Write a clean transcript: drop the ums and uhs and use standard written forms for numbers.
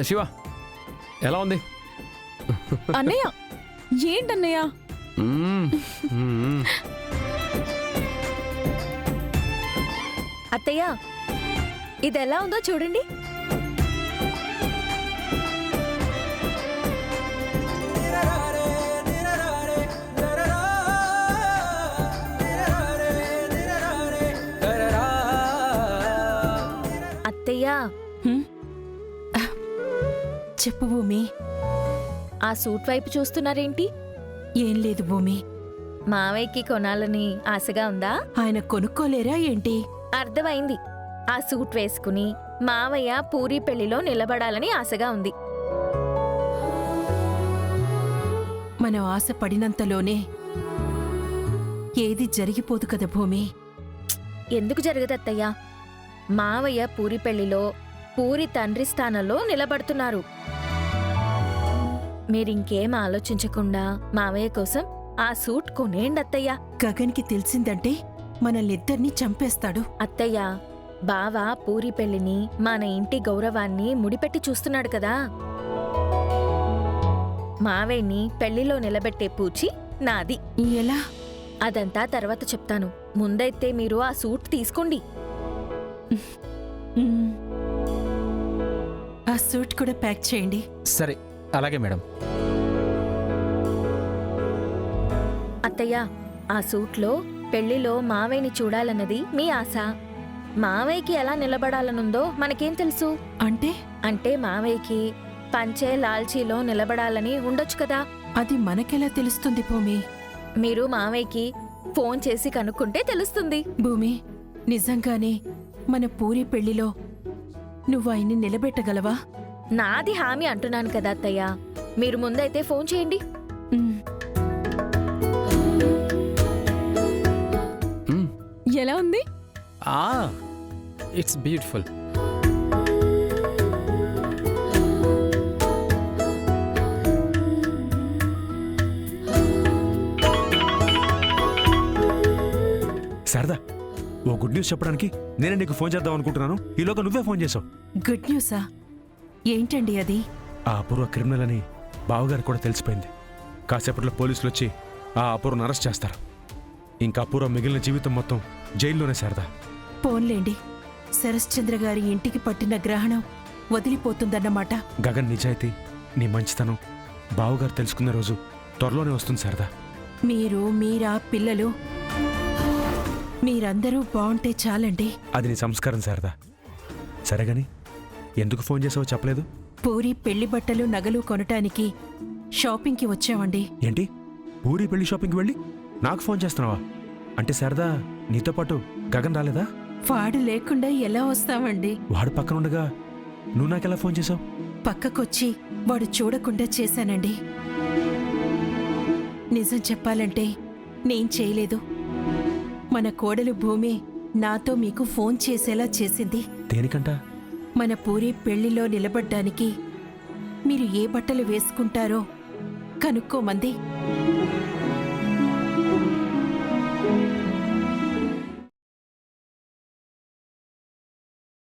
శివ ఎలా ఉంది? అన్నయ్య ఏంటన్నయ్య? అత్తయ్య ఇది ఎలా ఉందో చూడండి. అత్తయ్య చెప్పు భూమి. ఆ సూట్ వైపు చూస్తున్నారేంటి? ఏం లేదు భూమి. మావయ్యకి కొనాలని ఆశగా ఉందా? ఆయన కొనుక్కోలేరా ఏంటి? అర్థమైంది. ఆ సూట్ వేసుకుని మావయ్య పూరి పెళ్లిలో నిలబడాలని ఆశగా ఉంది. మనం ఆశ పడినంతలోనే ఏది జరిగిపోదు కదా భూమి. ఎందుకు జరగదత్తయ్యా? మావయ్య పూరి పెళ్లిలో పూరి తండ్రి స్థానంలో నిలబడుతున్నారు. మీరింకేం ఆలోచించకుండా మావయ్య కోసం ఆ సూట్ కొనేండత్తయ్యా. గగన్కి తెలిసిందంటే మనల్నిద్దరినీ చంపేస్తాడు. అత్తయ్యా, బావ పూరి పెళ్లిని మన ఇంటి గౌరవాన్ని ముడిపెట్టి చూస్తున్నాడు కదా. మావయ్యని పెళ్లిలో నిలబెట్టే పూచి నాది. ఎలా? అదంతా తర్వాత చెప్తాను. ముందైతే మీరు ఆ సూట్ తీసుకోండి. ఆ సూట్ కూడా ప్యాక్ చేయండి. సరే అలాగే మేడం. అత్తయ్య, ఆ సూట్లో పెళ్లిలో మావయ్యని చూడాలన్నది మీ ఆశ. మావయ్యకి ఎలా నిలబడాలనుందో మనకేం తెలుసు? అంటే మావయ్యకి పంచే లాల్చీలో నిలబడాలని ఉండొచ్చు కదా. అది మనకెలా తెలుస్తుంది భూమి? మీరు మావయ్యకి ఫోన్ చేసి కనుక్కుంటే తెలుస్తుంది. భూమి, నిజంగానే మన పూరి పెళ్లిలో నువ్వు ఆయన్ని నిలబెట్టగలవా? నాది హామీ అంటున్నాను కదా అత్తయ్య. మీరు ముందైతే ఫోన్ చేయండి. ఎలా ఉంది? It's beautiful. శారదా, ఓ గుడ్ న్యూస్ చెప్పడానికి నేనే నీకు ఫోన్ చేద్దాం అనుకుంటున్నాను. ఈలోగా నువ్వే ఫోన్ చేసావు. గుడ్ న్యూసా? ఏంటండి అది? ఆ అపూర్వ క్రిమినల్ అని బావగారు కూడా తెలిసిపోయింది. కాసేపట్లో పోలీసులు వచ్చి ఆ అపూర్వను అరెస్ట్ చేస్తారు. ఇంకా అపూర్వ మిగిలిన జీవితం మొత్తం జైల్లోనే. శారదా, పోన్లేండి, శరశ్చంద్ర గారి ఇంటికి పట్టిన గ్రహణం వదిలిపోతుందన్నమాట. గగన్ నిజాయితీ, నీ మంచితనం బావగారు తెలుసుకున్న రోజు త్వరలోనే వస్తుంది శారదా. మీరా పిల్లలు మీరందరూ బాగుంటే చాలండి. అది నీ సంస్కారం శారదా. సరేగాని ఎందుకు ఫోన్ చేసావో చెప్పలేదు? పూరి పెళ్లి బట్టలు నగలు కొనటానికి షాపింగ్కి వచ్చామండి. ఏంటి, పూరి పెళ్లి షాపింగ్కి వెళ్ళి నాకు ఫోన్ చేస్తున్నావా? అంటే శారదా, నీతో పాటు గగన్ రాలేదా? వాడు లేకుండా ఎలా వస్తామండి? వాడు పక్కనుండగా నువ్వు నాకెలా ఫోన్ చేసావు? పక్కకొచ్చి వాడు చూడకుండా చేశానండి. నిజం చెప్పాలంటే నేను చేయలేదు. మన కోడలు భూమి నాతో మీకు ఫోన్ చేసేలా చేసింది. దేనికంట? మన పూరి పెళ్లిలో నిలబడ్డానికి మీరు ఏ బట్టలు వేసుకుంటారో కనుక్కోమంది.